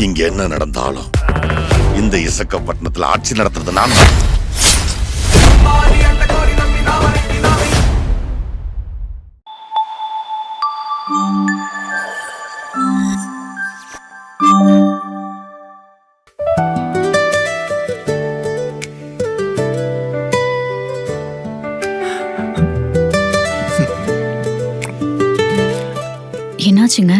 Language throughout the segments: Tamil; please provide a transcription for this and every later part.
இங்க என்ன நடந்தாலும் இந்த இசக்கப்பட்டினத்துல ஆட்சி நடத்துறது நான். என்னாச்சுங்க?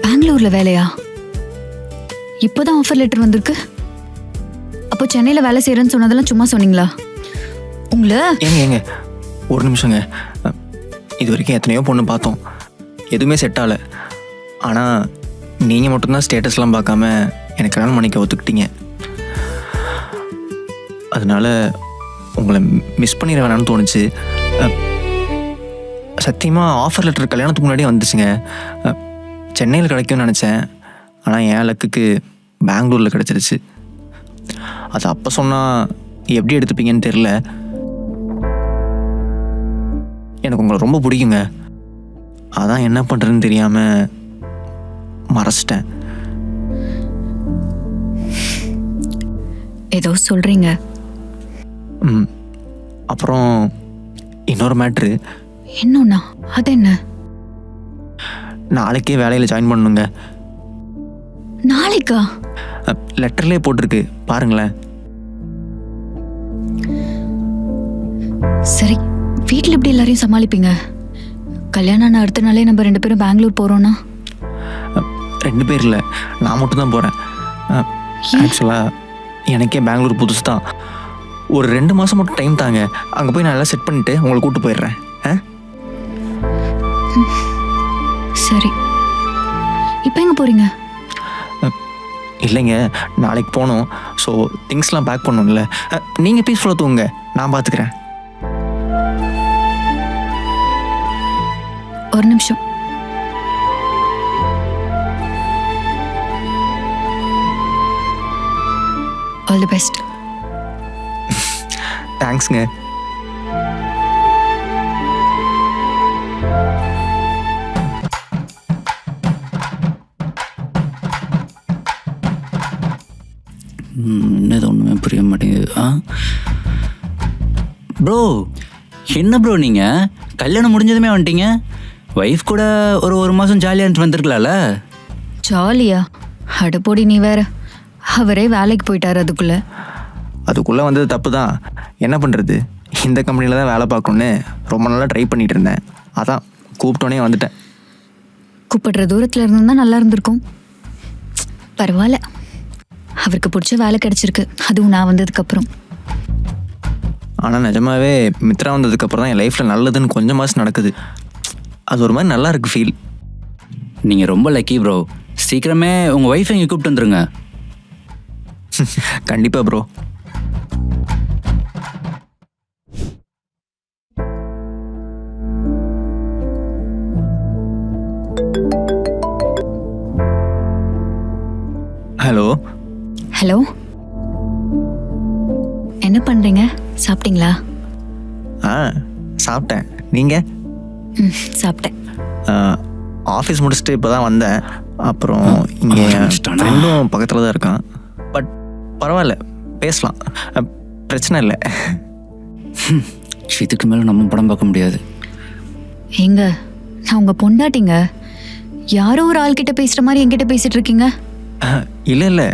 பெங்களூர்ல வேலையா? இப்போதான் ஆஃபர் லெட்டர் வந்திருக்கு. அப்போ சென்னையில வேலை செய்யறேன்னு சொன்னதெல்லாம் சும்மா சொன்னீங்களா? உங்களை ஏங்க ஒரு நிமிஷங்க. இது வரைக்கும் எத்தனையோ பொண்ணு பார்த்தோம், எதுவுமே செட் ஆகலை. ஆனால் நீங்கள் மட்டும்தான் ஸ்டேட்டஸ்லாம் பார்க்காம எனக்கு கல்யாணம் பண்ணிக்க ஒத்துக்கிட்டீங்க. அதனால உங்களை மிஸ் பண்ணிட வேணாம்னு தோணுச்சு. சத்தியமாக ஆஃபர் லெட்டர் கல்யாணத்துக்கு முன்னாடியே வந்துச்சுங்க. சென்னையில் கிடைக்கும்னு நினச்சேன், ஆனால் என் லக்குக்கு பெங்களூரில் கிடச்சிருச்சு. அது அப்போ சொன்னால் எப்படி எடுத்துப்பீங்கன்னு தெரில. எனக்கு உங்களை ரொம்ப பிடிக்குங்க, அதான் என்ன பண்ணுறதுன்னு தெரியாமல் மறைச்சிட்டேன். ஏதோ சொல்றீங்க. அப்புறம் இன்னொரு மேட்ரு. என்னன்னா அது என்ன? நாளைக்கே வேலையில் ஜாயின் பண்ணணுங்க. நாளைக்கா? லெட்டர்லேயே போட்டிருக்கு பாருங்களேன். சரி, வீட்டில் எப்படி எல்லாரையும் சமாளிப்பீங்க? கல்யாணம் ஆன அடுத்த நாளே நம்ம 2 பேரும் பெங்களூர் போறோம்னா? 2 பேர் இல்லை, நான் மட்டும்தான் போகிறேன். ஆக்சுவலாக எனக்கே பெங்களூர் புதுசு தான். ஒரு 2 மாதம் மட்டும் டைம் தாங்க, அங்கே போய் நான் எல்லாம் செட் பண்ணிவிட்டு உங்களை கூப்பிட்டு போயிடுறேன். சரி, இப்போ எங்கே போறீங்க? இல்லைங்க, நாளைக்கு போகணும். ஸோ திங்ஸ்லாம் பேக் பண்ணணும்ல. நீங்கள் பீஸ்ஃபுல்லாக தூங்குங்க, நான் பார்த்துக்கிறேன். ஒரு நிமிஷம். All the best. தேங்க்ஸ்ங்க. என்னது ஒன்றுமே புரிய மாட்டேங்குது. ப்ரோ, என்ன ப்ரோ நீங்கள் கல்யாணம் முடிஞ்சதுமே வந்துட்டீங்க? ஒய்ஃப் கூட ஒரு மாதம் ஜாலியாக இருந்துட்டு வந்திருக்கலாம்ல? ஜாலியா? அடப்போடி நீ வேற. அவரே வேலைக்கு போயிட்டாரு. அதுக்குள்ளே வந்தது தப்பு தான், என்ன பண்ணுறது. இந்த கம்பெனியில் தான் வேலை பார்க்கணுன்னு ரொம்ப நாளாக ட்ரை பண்ணிகிட்டு இருந்தேன், அதான் கூப்பிட்டோன்னே வந்துட்டேன். கூப்பிடுற தூரத்தில் இருந்தா நல்லா இருந்திருக்கும். பரவாயில்ல, அவருக்கு பிடிச்ச வேலை கிடைச்சிருக்கு, அதுவும் நான் வந்ததுக்கப்புறம். ஆனால் நிஜமாவே மித்ரா வந்ததுக்கப்புறம் தான் என் லைஃப்பில் நல்லதுன்னு கொஞ்சமாச்சு நடக்குது. அது ஒரு மாதிரி நல்லா இருக்குது ஃபீல். நீங்கள் ரொம்ப லக்கி ப்ரோ. சீக்கிரமே உங்கள் ஒய்ஃபை இங்கே கூப்பிட்டு வந்துருங்க. கண்டிப்பாக ப்ரோ. ஹலோ. ஹலோ, என்ன பண்ணுறீங்க? சாப்பிட்டீங்களா? சாப்பிட்டேன். நீங்கள்? சாப்பிட்டேன். ஆஃபீஸ் முடிச்சுட்டு இப்போ தான் வந்தேன். அப்புறம் இங்கே ஃப்ரெண்டும் பக்கத்தில் தான் இருக்கான். பட் பரவாயில்ல, பேசலாம், பிரச்சனை இல்லை. இதுக்கு மேலே நம்ம படம் பார்க்க முடியாது. ஏங்க, நான் உங்கள் பொண்டாட்டிங்க. யாரோ ஒரு ஆள்கிட்ட பேசுகிற மாதிரி என்கிட்ட பேசிகிட்டு இருக்கீங்க. இல்லை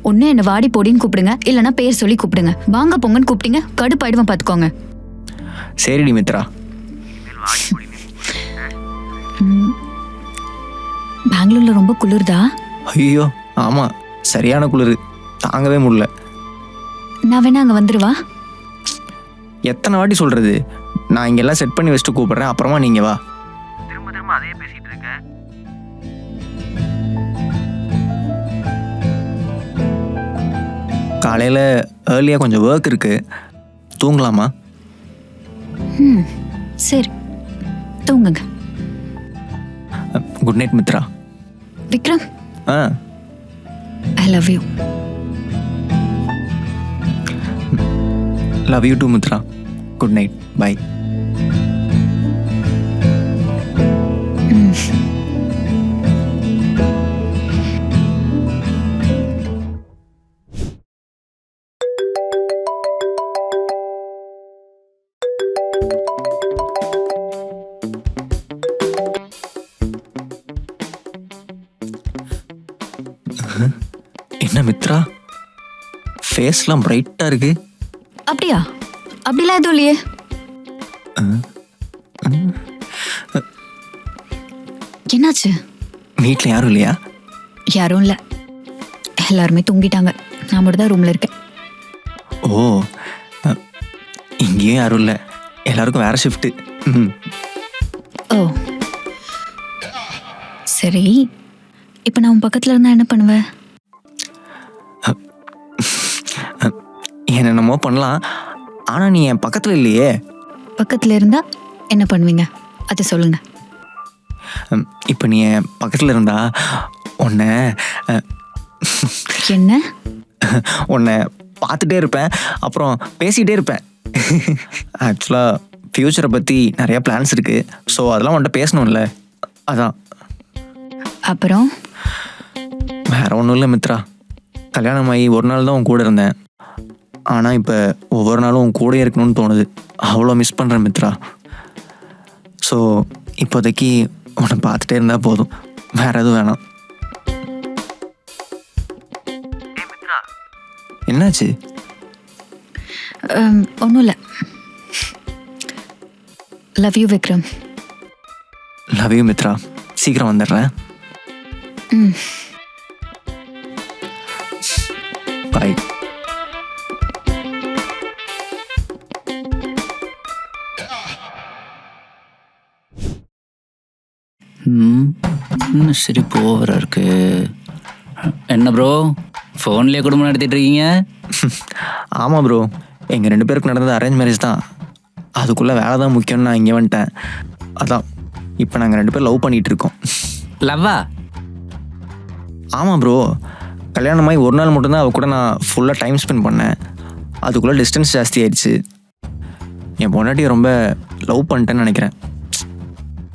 ஒன்று என்னை வாடி போடின்னு கூப்பிடுங்க, இல்லைன்னா பேர் சொல்லி கூப்பிடுங்க. வாங்க போங்கன்னு கூப்பிட்டீங்க, கடுப்பாயிடுவேன் பார்த்துக்கோங்க. சரிடி மித்ரா. பெங்களூர்ல ரொம்ப குளிர்தா? ஐயோ ஆமாம், சரியான குளிர், தாங்கவே முடியல. நான் வேணா அங்கே வந்துடுவா? எத்தனை வாட்டி சொல்கிறது, நான் இங்கெல்லாம் செட் பண்ணி வச்சுட்டு கூப்பிட்றேன், அப்புறமா நீங்கள் வா. திரும்ப அதே பேசிகிட்டு இருக்கேன். காலையில் ஏர்லியாக கொஞ்சம் ஒர்க் இருக்குது, தூங்கலாமா? சரி, தூங்குங்க. Good night Mitra. Vikram, I love you. Love you too Mitra. Good night. Bye. என்ன மித்ரா, ஃபேஸ்லாம் பிரைட்டாக இருக்கு. அப்படியா? அப்படிலாம் எதுவும் இல்லையே. என்னாச்சு? வீட்டில் யாரும் இல்லையா? யாரும் இல்லை, எல்லாருமே தூங்கிட்டாங்க. நான் மட்டும் தான் ரூமில் இருக்கேன். ஓ, இங்கேயும் யாரும் இல்லை, எல்லாருக்கும் வேற ஷிஃப்ட்டு. ஓ சரி, இப்போ நான் உன் பக்கத்தில் இருந்தால் என்ன பண்ணுவேன்? என்னென்னமோ பண்ணலாம், ஆனால் நீ என் பக்கத்தில் இல்லையே. பக்கத்தில் இருந்தால் என்ன பண்ணுவீங்க அதை சொல்லுங்க. இப்போ நீ என் பக்கத்தில் இருந்தா உன்னை என்ன? உன்னை பார்த்துட்டே இருப்பேன், அப்புறம் பேசிகிட்டே இருப்பேன். ஆக்சுவலாக ஃப்யூச்சரை பற்றி நிறையா பிளான்ஸ் இருக்குது. ஸோ அதெல்லாம் உன்கிட்ட பேசணும்ல, அதான். அப்புறம் வேற ஒன்றும் இல்லை மித்ரா, கல்யாணம் ஆகி ஒரு நாள் தான் உன் கூட இருந்தேன். ஆனால் இப்போ ஒவ்வொரு நாளும் உன் கூட இருக்கணும்னு தோணுது. அவ்வளோ மிஸ் பண்ணுறேன் மித்ரா. ஸோ இப்போதைக்கு உன்னை பார்த்துட்டே இருந்தால் போதும், வேற எதுவும் வேணாம். என்னாச்சு? ஒன்றும் இல்லை. Love you Vikram. Love you Mitra. சீக்கிரம் வந்துடுறேன். பாய். இன்னும் சிரிப்பு ஓவராக இருக்கு. என்ன ப்ரோ, ஃபோன்லேயே குடும்பம் நடத்திட்டு இருக்கீங்க? ஆமாம் ப்ரோ, எங்கள் 2 பேருக்கு நடந்தது அரேஞ்ச் மேரேஜ் தான். அதுக்குள்ளே வேலை தான் முக்கியம்னு நான் இங்கே வந்துட்டேன். அதான் இப்போ நாங்கள் 2 பேர் லவ் பண்ணிகிட்டு இருக்கோம். லவ்வா? ஆமாம் ப்ரோ, கல்யாணமாகி ஒரு நாள் மட்டும்தான் அவள் கூட நான் ஃபுல்லாக டைம் ஸ்பெண்ட் பண்ணேன். அதுக்குள்ளே டிஸ்டன்ஸ் ஜாஸ்தி ஆயிடுச்சு. என் பொண்டாட்டியை ரொம்ப லவ் பண்ணிட்டேன்னு நினைக்கிறேன்.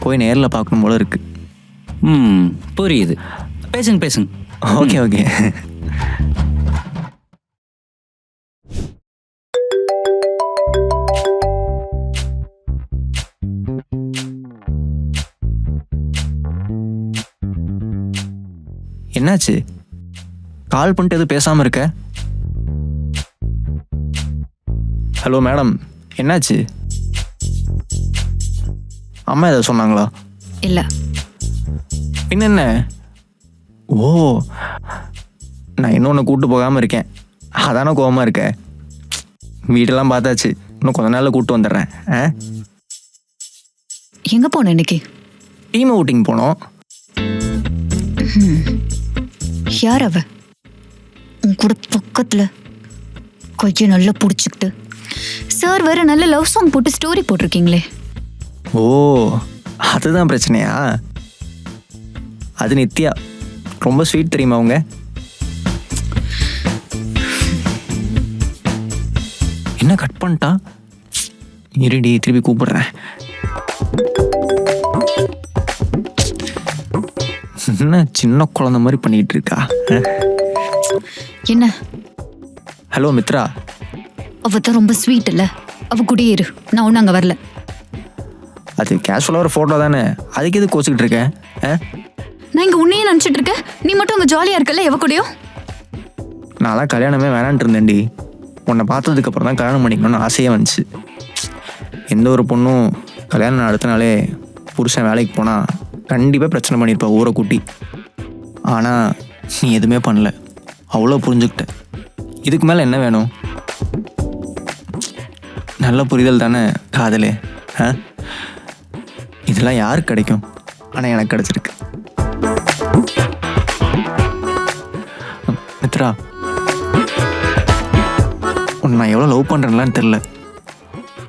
போய் நேரில் பார்க்கணும் போல இருக்குது. புரியுது. பேசுங்க பேசுங்க. Okay okay. என்னாச்சு? கால் பண்ணிட்டு எதுவும் பேசாமல் இருக்க? ஹலோ மேடம், என்னாச்சு? அம்மா ஏதாவது சொன்னாங்களா? இல்லை. பின்ன என்ன? ஓ, நான் இன்னொன்று கூப்பிட்டு போகாமல் இருக்கேன், அதானே கோவமாக இருக்க. வீட்டெல்லாம் பார்த்தாச்சு, இன்னும் கொஞ்ச நாளில் கூப்பிட்டு வந்துடுறேன். எங்கே போனேன் இன்னைக்கு? டீம் அவுட்டிங் போனோம். யார் அவ? உன் கூட பக்கத்தில் கொஞ்சம் நல்லா பிடிச்சிக்கிட்டு சார் வேற நல்ல லவ் சாங் போட்டு ஸ்டோரி போட்டிருக்கீங்களே. ஓ, அதுதான் பிரச்சனையா? அது நித்யா, ரொம்ப ஸ்வீட் தெரியுமா அவங்க? என்ன கட் பண்ணிட்டா? இருடி, திருப்பி கூப்பிடுறேன். என்ன சின்ன குழந்தை மாதிரி பண்ணிட்டு இருக்கா? என்ன? ஹலோ மித்ரா. அவ தான் ரொம்ப ஸ்வீட் இல்லை, அவ கூடயே இரு, நான் ஒன்றும் அங்கே வரல. அது கேஷுவலாக ஒரு ஃபோட்டோ தானே, அதுக்கு எது கோச்சிக்கிட்டு இருக்கேன்? நான் இங்கே உன்னையே நினச்சிட்டு இருக்கேன், நீ மட்டும் அங்கே ஜாலியாக இருக்கல எவ கூடயோ. நான்லாம் கல்யாணமே வேணான்ட்டு இருந்தேன்டி. உன்னை பார்த்ததுக்கப்புறம் தான் கல்யாணம் பண்ணிக்கணும்னு ஆசையே வந்துச்சு. எந்த ஒரு பொண்ணும் கல்யாணம் அடுத்த நாளே புருஷன் வேலைக்கு போனால் கண்டிப்பாக பிரச்சனை பண்ணியிருப்பா ஊரை கூட்டி. ஆனால் நீ எதுவுமே பண்ணல, அவ்வளோ புரிஞ்சுக்கிட்ட. இதுக்கு மேலே என்ன வேணும்? நல்ல புரிதல் தானே காதலே. இதெல்லாம் யாருக்கு கிடைக்கும்? ஆனால் எனக்கு கிடைச்சிருக்கு. மித்ரா, உன்னை நான் எவ்வளோ லவ் பண்ணுறேன்லான்னு தெரில,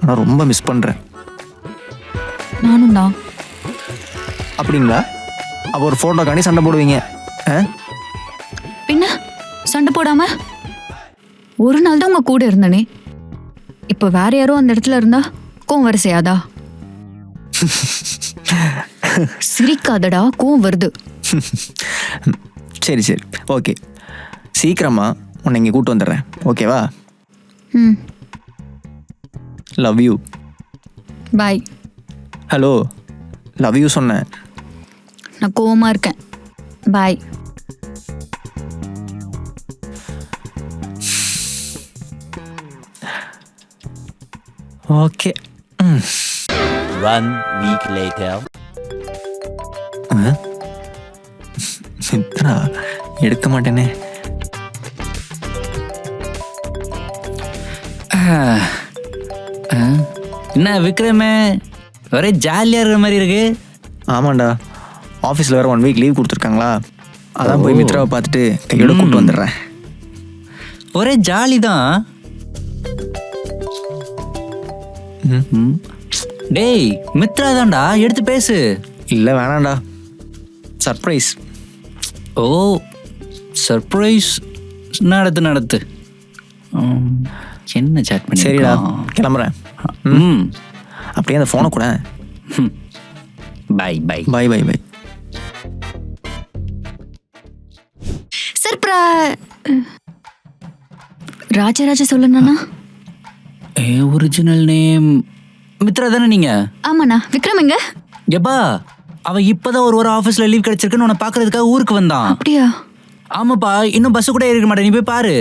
ஆனால் ரொம்ப மிஸ் பண்ணுறேன். நானும் தான். அப்படிங்களா? அப்போ ஒரு ஃபோட்டோக்காண்டி சண்டை போடுவீங்க? பின்ன சண்டை போடாம? ஒரு நாள் தான் உங்க கூட இருந்தனே, இப்போ வேற யாரோ அந்த இடத்துல இருந்தா கோவம் வர செய்யாதா? சிரிக்காதடா, கோவம் வருது. சரி சரி ஓகே, சீக்கிரமா உன்னை இங்கே கூப்பிட்டு வந்துடுறேன், ஓகேவா? ம், love you. Bye. Hello, love you சொன்னேன். நான் கோவமா இருக்கேன். Bye. Okay. One week later. Chitra எடுக்க மாட்டேனே. என்ன விக்ரமே, ஒரே ஜாலியாக இருக்கிற மாதிரி இருக்கு. ஆமாண்டா, ஆஃபீஸில் வேறு 1 வீக் லீவ் கொடுத்துருக்காங்களா, அதான் போய் மித்ராவை பார்த்துட்டு கையோட கூப்பிட்டு வந்துடுறேன். ஒரே ஜாலி தான். டேய் மித்ரா தான்டா, எடுத்து பேசு. இல்லை வேணாண்டா, சர்ப்ரைஸ். ஓ சர்ப்ரைஸ், நடத்து. என்ன சாட் பண்ணி? சரிடா, கிளம்புறேன். அப்படியே அந்த ஃபோனை கூட. Bye bye bye bye bye. Rajaraja சொல்லணும்னா ஒரிஜினல் நேம் மித்ரா தானே நீங்க? ஆமாண்ணா. விக்ரம் எங்க? எப்பா அவன் இப்பதான் ஒரு ஆஃபீஸ்ல லீவ் கிடைச்சிருக்குன்னு உன்னை பாக்குறதுக்காக ஊருக்கு வந்தான். அப்படியா? ஆமாப்பா, இன்னும் பஸ் கூட இருக்க மாட்டேன், நீ போய் பாரு.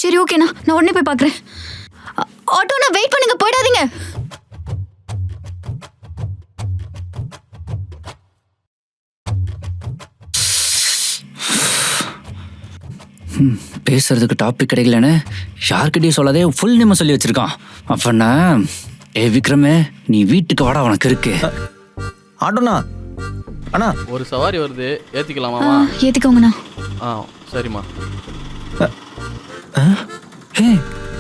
சரி ஓகேண்ணா, நான் உடனே போய் பார்க்குறேன். ஆட்டோண்ணா வெயிட் பண்ணுங்க, போயிடாதீங்க. பேசுறதுக்கு டாபிக் கிடைக்கலன்னு யார்கிட்டயும் சொல்லாதே ஃபுல் நேம் சொல்லி வச்சிருக்கான். அப்பண்ணா விக்ரமே, நீ வீட்டுக்கு வாடா, உனக்கு இருக்கு. ஆட்டோண்ணா, அண்ணா ஒரு சவாரி வருது, ஏத்திக்கலாமா? ஏத்திக்கோங்கண்ணா. சரிம்மா.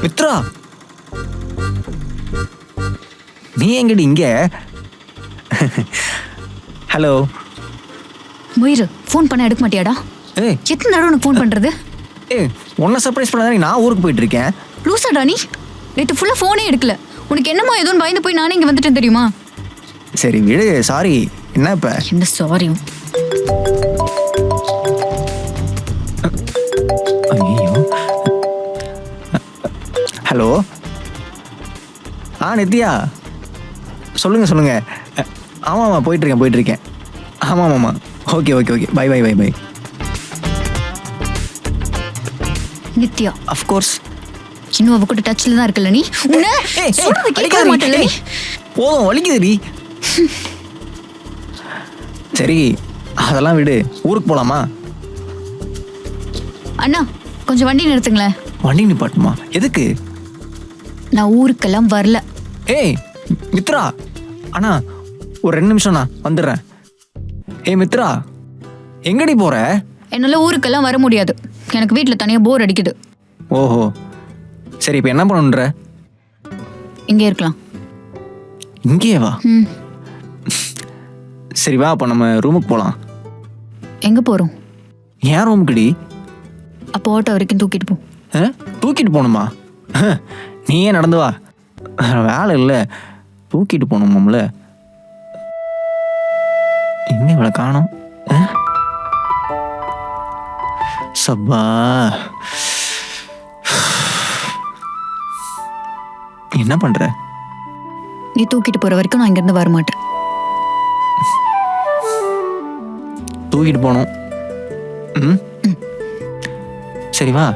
மித்ரா, நீ எங்கடி இங்க? ஹலோ. மயிரு, ஃபோன் பண்ண எடுக்க மாட்டியாடா? ஏய் எத்தனை தடவை உனக்கு ஃபோன் பண்றது? ஏய், உன்னை சர்ப்ரைஸ் பண்ணாதானே நான் ஊருக்கு போயிட்டு இருக்கேன். லூசாடா நீ? நேற்று ஃபுல்லாக ஃபோனே எடுக்கல. உனக்கு என்னமோ ஏதோன்னு பயந்து போய் நானே இங்கே வந்துட்டேன் தெரியுமா? சரி விடு, சாரி. என்ன இப்போ? என்ன சாரியும்? ஐயோ. ஹலோ. நித்யா, சொல்லுங்க. ஆமாம் போயிட்டு இருக்கேன். ஆமாம் okay bye bye bye bye. Nithya of course. இன்னும் அவ கூட டச்சில் தான் இருக்கல நீ? கேட்க மாட்டேல நீ? போதும், வலிக்குதுடி. சரி அதெல்லாம் விடு, ஊருக்கு போலாமா? அண்ணா கொஞ்சம் வண்டி நிறுத்துங்களேன். வண்டி நிப்பாட்டுமா? எதுக்கு? நான் ஊருக்கெல்லாம் வரல. ஏய் மித்ரா, அண்ணா ஒரு 2 நிமிஷம் நான் வந்துடுறேன். ஏய் மித்ரா, எங்கடி போற? என்னால ஊருக்கெல்லாம் வர முடியாது, எனக்கு வீட்டில் தனியாக போர் அடிக்குது. ஓஹோ சரி, இப்போ என்ன பண்ணுன்ற? இங்கே இருக்கலாம். இங்கேயே வா. சரி வா, அப்போ நம்ம ரூமுக்கு போகலாம். எங்கே போகிறோம்? ஏன் ரூமுக்குடி? அப்போ ஆட்டோ வரைக்கும் தூக்கிட்டு போ. தூக்கிட்டு போகணுமா? நீயே நடந்து வா, வேலை இல்லை, தூக்கிட்டு போகணுமாம்ல. இன்னும் இவளை காணோம். சப்பா, என்ன பண்ற? நீ தூக்கிட்டு போற வரைக்கும் நான் இங்கிருந்து வர மாட்டேன். தூக்கிட்டு போகணும். சரி வா.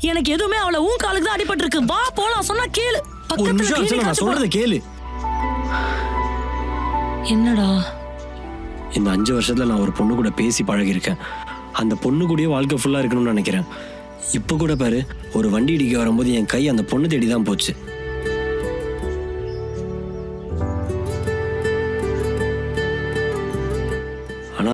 எனக்கு எதுவுமே அவளை உன் காலுக்கு தான் அடிபட்டு இருக்கு. வா போலாம், சொன்னா கேளு. நான் சொல்றத கேளு. என்னடா? இந்த 5 வருஷத்துல நான் ஒரு பொண்ணு கூட பேசி பழகிருக்கேன். அந்த பொண்ணு கூடயே வாழ்க்கை ஃபுல்லா இருக்கணும்னு நினைக்கிறேன். இப்ப கூட பாரு, ஒரு வண்டி இடிக்க வரும்போது என் கை அந்த பொண்ணு தேடி தான் போச்சு.